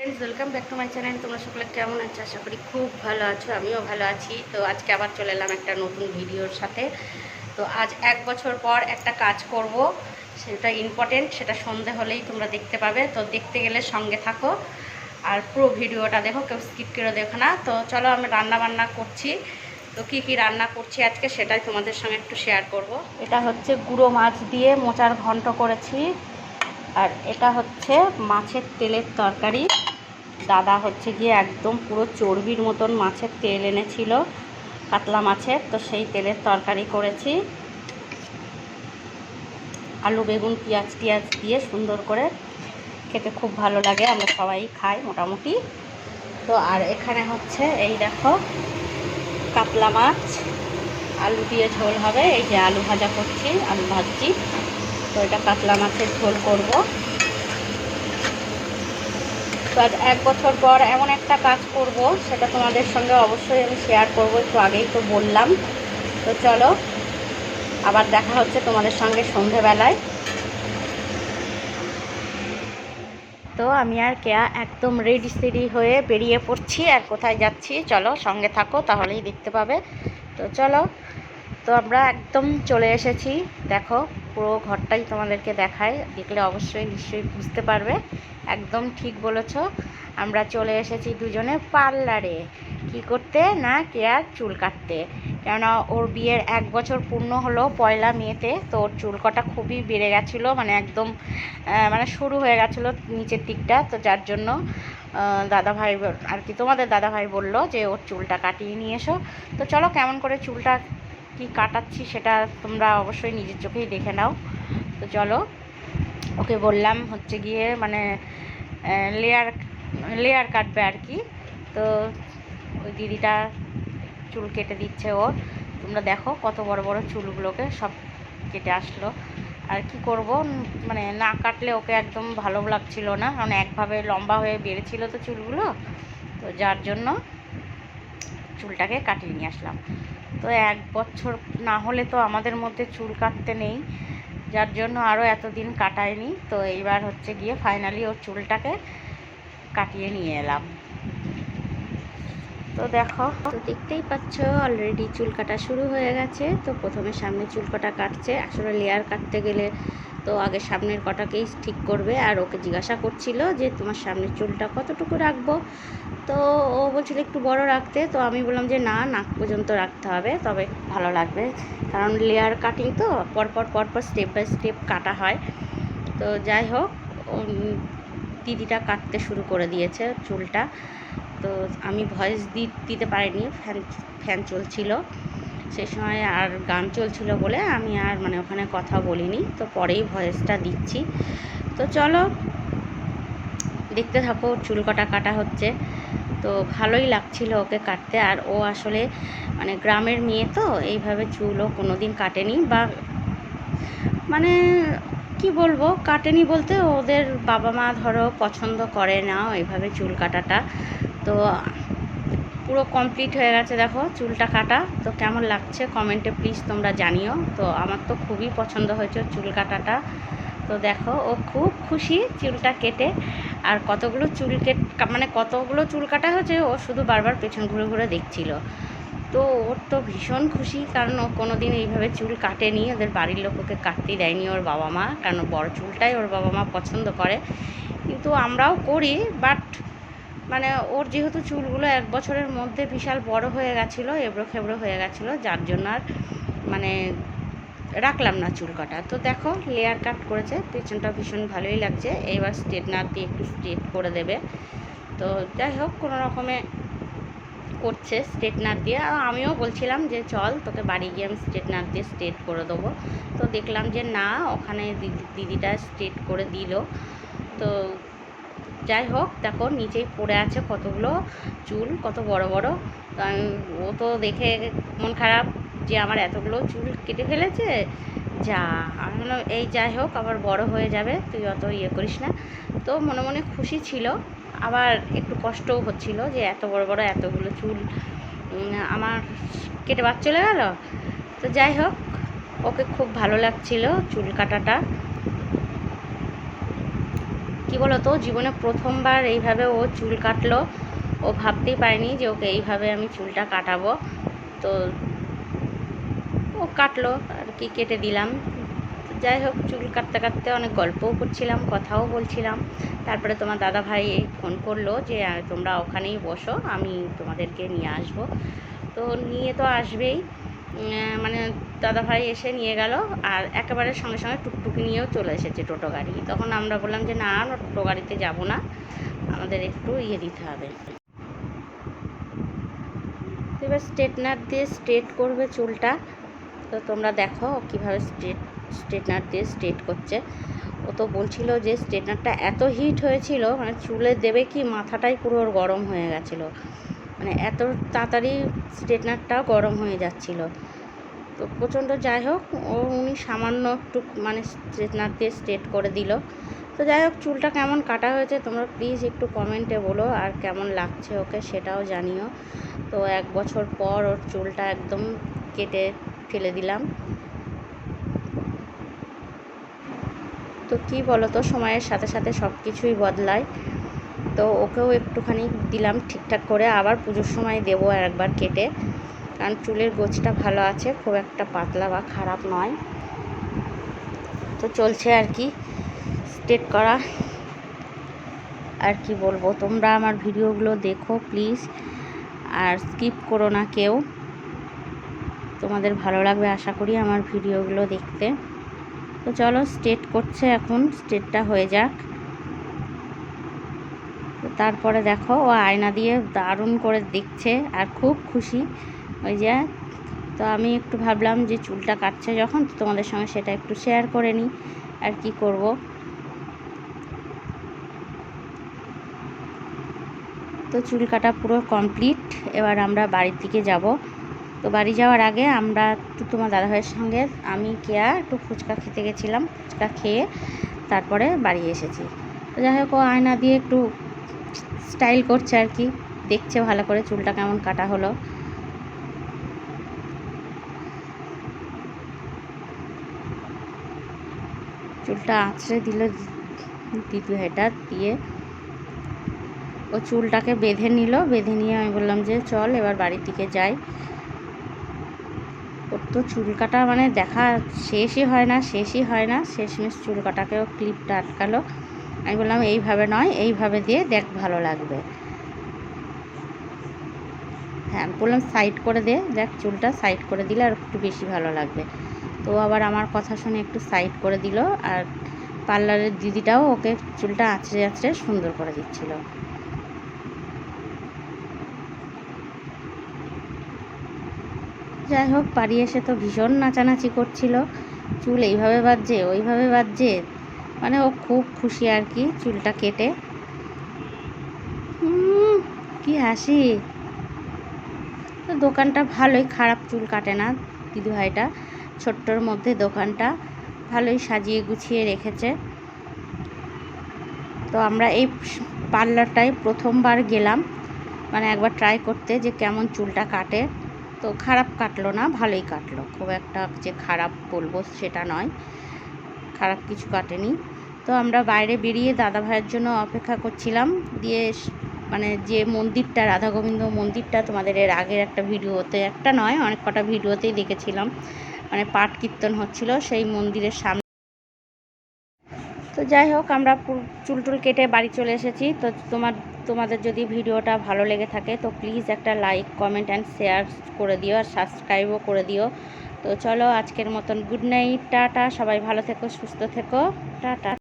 Friends, welcome back to my channel. তোমরা সকলে কেমন আছো? আশা করি খুব ভালো আছো। আমিও ভালো আছি। তো আজকে আবার চলে এলাম একটা নতুন ভিডিওর সাথে। তো আজ 1 বছর পর একটা কাজ করব, সেটা ইম্পর্টেন্ট, সেটা সন্ধে হলেই তোমরা দেখতে পাবে। তো দেখতে গেলে সঙ্গে থাকো আর পুরো ভিডিওটা দেখো, কেউ স্কিপ করে দেখো না। তো চলো, আমি রান্না বান্না করছি। তো কি কি রান্না করছি আজকে সেটাই তোমাদের সঙ্গে একটু শেয়ার করব। এটা হচ্ছে গুঁড়ো মাছ দিয়ে মোচার ঘন্ট করেছি, আর এটা হচ্ছে মাছের তেলের তরকারি। দাদা হচ্ছে গিয়ে একদম পুরো চর্বির মতন মাছের তেল এনেছিল, কাতলা মাছের, তো সেই তেলের তরকারি করেছি। আলু বেগুন পেঁয়াজ টিয়াজ দিয়ে সুন্দর করে, খেতে খুব ভালো লাগে, আমরা সবাই খাই মোটামুটি। তো আর এখানে হচ্ছে এই দেখো কাতলা মাছ, আলু দিয়ে ঝোল হবে। এই যে আলু ভাজা করছি, আলু ভাজছি। তো এটা কাতলা মাছের ঝোল করব। তো আজ 1 বছর পর এমন একটা কাজ করব, সেটা তোমাদের সঙ্গে অবশ্যই আমি শেয়ার করব। একটু আগেই তো বললাম। তো চলো, আবার দেখা হচ্ছে তোমাদের সঙ্গে সন্ধেবেলায়। তো আমি আর কেয়া একদম রেডি সেডি হয়ে বেরিয়ে পড়ছি। আর কোথায় যাচ্ছি চলো সঙ্গে থাকো, তাহলেই দেখতে পাবে। তো চলো, তো আমরা একদম চলে এসেছি। দেখো পুরো ঘরটাই তোমাদেরকে দেখাই, দেখলে অবশ্যই নিশ্চয়ই বুঝতে পারবে। একদম ঠিক বলেছ, আমরা চলে এসেছি দুজনে পার্লারে। কি করতে না, কেয়ার চুল কাটতে। কেননা ওর বিয়ের 1 বছর পূর্ণ হলো পয়লা মেতে। তো ওর চুল কটা খুবই বেড়ে গেছিলো, মানে একদম মানে শুরু হয়ে গেছিলো নিচের দিকটা। তো যার জন্য দাদাভাই আর কি, তোমাদের দাদাভাই বললো যে ওর চুলটা কাটিয়ে নিয়ে এসো। তো চলো, কেমন করে চুলটা কি কাটাচ্ছি সেটা তোমরা অবশ্যই নিজের চোখেই দেখে নাও। তো চলো, ওকে বললাম হচ্ছে গিয়ে মানে লেয়ার লেয়ার কাটবে আর কি। তো ওই দিদিটা চুল কেটে দিচ্ছে ওর। তোমরা দেখো কত বড় বড় চুলগুলোকে সব কেটে আসলো। আর কি করব, মানে না কাটলে ওকে একদম ভালো লাগছিল না, কারণ একভাবে লম্বা হয়ে বেড়েছিল তো চুলগুলো। তো যার জন্য চুলটাকে কাটিয়ে নিয়ে আসলাম। তো 1 বছর না হলে তো আমাদের মধ্যে চুল কাটতে নেই, যার জন্য আরও এতদিন কাটায়নি। তো এইবার হচ্ছে গিয়ে ফাইনালি ওর চুলটাকে কাটিয়ে নিয়ে এলাম। তো দেখো, তো দেখতেই পাচ্ছ অলরেডি চুল কাটা শুরু হয়ে গেছে। তো প্রথমে সামনে চুল কাটা কাটছে। আসলে লেয়ার কাটতে গেলে তো আগে সামনের কটাকেই ঠিক করবে। আর ওকে জিজ্ঞাসা করছিল যে তোমার সামনের চুলটা কতটুকু রাখবো। তো ও বলছিল একটু বড় রাখতে। তো আমি বললাম যে না, নাক পর্যন্ত রাখতে হবে, তবে ভালো লাগবে। কারণ লেয়ার কাটিং তো পরপর পরপর স্টেপ বাই স্টেপ কাটা হয়। তো যাই হোক, দিদিটা কাটতে শুরু করে দিয়েছে চুলটা। তো আমি ভয়েস দিতে পারিনি, ফ্যান চলছিল সেই সময়, আর গান চলছিল বলে আমি আর মানে ওখানে কথা বলিনি। তো পরেই ভয়েসটা দিচ্ছি। তো চলো দেখতে থাকো, চুল কাটা হচ্ছে। তো ভালোই লাগছিল ওকে কাটতে। আর ও আসলে মানে গ্রামের মেয়ে, তো এইভাবে চুলও কোনো দিন কাটেনি, বা মানে কি বলবো, কাটেনি বলতে ওদের বাবা মা ধরো পছন্দ করে না এইভাবে চুল কাটাটা। তো পুরো কমপ্লিট হয়ে গেছে দেখো চুলটা কাটা। তো কেমন লাগছে কমেন্টে প্লিজ তোমরা জানিও। তো আমার তো খুবই পছন্দ হয়েছে চুল কাটাটা। তো দেখো ও খুব খুশি চুলটা কেটে। আর কতগুলো চুল কাটা হয়েছে, ও শুধু বারবার পেছন ঘুরে ঘুরে দেখছিল। তো ওর তো ভীষণ খুশি, কারণ ও কোনো দিন এইভাবে চুল কাটেনি। ওদের বাড়ির লোক ওকে কাটতেই দেয়নি, ওর বাবা মা, কারণ বড় চুলটাই ওর বাবা মা পছন্দ করে। কিন্তু আমরাও করি, বাট মানে ওর যেহেতু চুলগুলো 1 বছরের মধ্যে বিশাল বড় হয়ে গেছিলো, এবড়ো খেবড়ো হয়ে গেছিলো, যার জন্য আর মানে রাখলাম না চুল কাটা। তো দেখো লেয়ার কাট করেছে, পেছনটা ভীষণ ভালোই লাগছে। এইবার স্ট্রেটনার দিয়ে একটু স্ট্রেট করে দেবে। তো যাই হোক, কোনো রকমে করছে স্ট্রেটনার দিয়ে। আর আমিও বলছিলাম যে চল তোকে বাড়ি গিয়ে আমি স্ট্রেটনার দিয়ে স্ট্রেট করে দেবো। তো দেখলাম যে না, ওখানে দিদিটা স্ট্রেট করে দিল। তো যাই হোক, দেখো নিচেই পড়ে আছে কতগুলো চুল, কত বড় বড়। ও তো দেখে মন খারাপ যে আমার এতগুলো চুল কেটে ফেলেছে। যা, আমি বললাম এই যাই হোক, আবার বড় হয়ে যাবে, তুই অত ইয়ে করিস না। তো মনে মনে খুশি ছিল, আবার একটু কষ্টও হচ্ছিল যে এত বড় বড় এতগুলো চুল আমার কেটে বাদ চলে গেল। তো যাই হোক, ওকে খুব ভালো লাগছিল চুল কাটাটা। কী বলো তো, জীবনে প্রথমবার এইভাবে ও চুল কাটলো। ও ভাবতেই পারেনি যে ওকে এইভাবে আমি চুলটা কাটাবো। তো ও কাটলো আর কি, কেটে দিলাম। যাই হোক, চুল কাটতে কাটতে অনেক গল্পও করছিলাম, কথাও বলছিলাম। তারপরে তোমার দাদা ভাই ফোন করলো যে তোমরা ওখানেই বসো, আমি তোমাদেরকে নিয়ে আসবো। তো নিয়ে তো আসবেই, মানে দাদা ভাই এসে নিয়ে গেল। আর একেবারে সঙ্গে সঙ্গে টুকটুকি নিয়েও চলে এসেছে, টোটো গাড়ি। তখন আমরা বললাম যে না, টোটো গাড়িতে যাবো না, আমাদের একটু দিতে হবে। তো এবার স্ট্রেটনার দিয়ে স্ট্রেট করবে চুলটা। তো তোমরা দেখো কীভাবে স্ট্রেটনার দিয়ে স্ট্রেট করছে। ও তো বলছিল যে স্ট্রেটনারটা এত হিট হয়েছিল, মানে চুলে দেবে কি মাথাটাই পুরো ওর গরম হয়ে গেছিলো, মানে এত তাড়াতাড়ি স্ট্রেটনারটাও গরম হয়ে যাচ্ছিলো। তো প্রচণ্ড, যাই হোক উনি সামান্য একটু মানে স্ট্রেটনার দিয়ে স্ট্রেট করে দিল। তো যাই হোক, চুলটা কেমন কাটা হয়েছে তোমরা প্লিজ একটু কমেন্টে বলো, আর কেমন লাগছে ওকে সেটাও জানিও। তো 1 বছর পর ওর চুলটা একদম কেটে ফেলে দিলাম। তো কী বলো তো, সময়ের সাথে সাথে সব কিছুই বদলায়। তো ওকেও একটুখানি দিলাম ঠিকঠাক করে, আবার পুজোর সময় দেবো আর একবার কেটে, কারণ চুলের গোছটা ভালো আছে, খুব একটা পাতলা বা খারাপ নয়। তো চলছে আর কি স্ট্রেট করা। আর কি বলবো, তোমরা আমার ভিডিওগুলো দেখো প্লিজ, আর স্কিপ করো না কেউ। তোমাদের ভালো লাগবে আশা করি আমার ভিডিওগুলো দেখতে। তো চলো, স্ট্রেট করছে এখন, স্ট্রেটটা হয়ে যাক। তারপরে দেখো ও আয়না দিয়ে দারুণ করে দেখছে আর খুব খুশি ওই যে। তো আমি একটু ভাবলাম যে চুলটা কাটছে যখন, তোমাদের সঙ্গে সেটা একটু শেয়ার করে নিই, আর কি করব। তো চুল কাটা পুরো কমপ্লিট, এবার আমরা বাড়ির দিকে যাব। তো বাড়ি যাওয়ার আগে আমরা একটু তোমার দাদাভাইয়ের সঙ্গে আমি কেয়া একটু ফুচকা খেতে গেছিলাম, ফুচকা খেয়ে তারপরে বাড়ি এসেছি। তো যাই হোক, ও আয়না দিয়ে একটু স্টাইল করছে আর কি, দেখছে ভালো করে চুলটা কেমন কাটা হলো। চুলটা আঁচড়ে দিল দিদিভাইটা দিয়ে, ও চুলটাকে বেঁধে নিল। বেঁধে নিয়ে আমি বললাম যে চল এবার বাড়ির দিকে যাই। ওর তো চুল কাটা মানে দেখা শেষই হয় না, শেষমেশ চুল কাটাকেও ক্লিপটা আটকালো। আমি বললাম এইভাবে নয়, এইভাবে দিয়ে দেখ ভালো লাগবে। হ্যাঁ, বললাম সাইড করে দে, দেখ চুলটা সাইড করে দিলে আর একটু বেশি ভালো লাগবে। তো আবার আমার কথা শুনে একটু সাইড করে দিল, আর পার্লারের দিদিটাও ওকে চুলটা আঁচড়ে আঁচড়ে সুন্দর করে দিচ্ছিল। যাই হোক, বাড়ি এসে তো ভীষণ নাচানাচি করছিল, চুল এইভাবে বাজছে ওইভাবে বাজছে, মানে ও খুব খুশি আর কি চুলটা কেটে। কি হাসি। তো দোকানটা ভালোই, খারাপ চুল কাটে না দিদিভাইটা, ছোট্টর মধ্যে দোকানটা ভালোই সাজিয়ে গুছিয়ে রেখেছে। তো আমরা এই পার্লারটায় প্রথমবার গেলাম, মানে একবার ট্রাই করতে যে কেমন চুলটা কাটে। তো খারাপ কাটলো না, ভালোই কাটলো, খুব একটা যে খারাপ বলবো সেটা নয়, খারাপ কিছু কাটেনি। তো আমরা বাইরে বেরিয়ে দাদা ভাইয়ের জন্য অপেক্ষা করছিলাম। দিয়ে মানে যে মন্দিরটা, রাধা গোবিন্দ মন্দিরটা, তোমাদের এর আগের একটা ভিডিওতে, একটা নয় অনেক কটা ভিডিওতেই দেখেছিলাম, মানে পাঠ কীর্তন হচ্ছিল সেই মন্দিরের সামনে। তো যাই হোক, আমরা চুল টুল কেটে বাড়ি চলে এসেছি। তো তোমাদের যদি ভিডিওটা ভালো লেগে থাকে তো প্লিজ একটা লাইক, কমেন্ট অ্যান্ড শেয়ার করে দিও, আর সাবস্ক্রাইবও করে দিও। তো চলো, আজকের মতন গুড নাইট, টাটা, সবাই ভালো থেকো, সুস্থ থেকো, টাটা।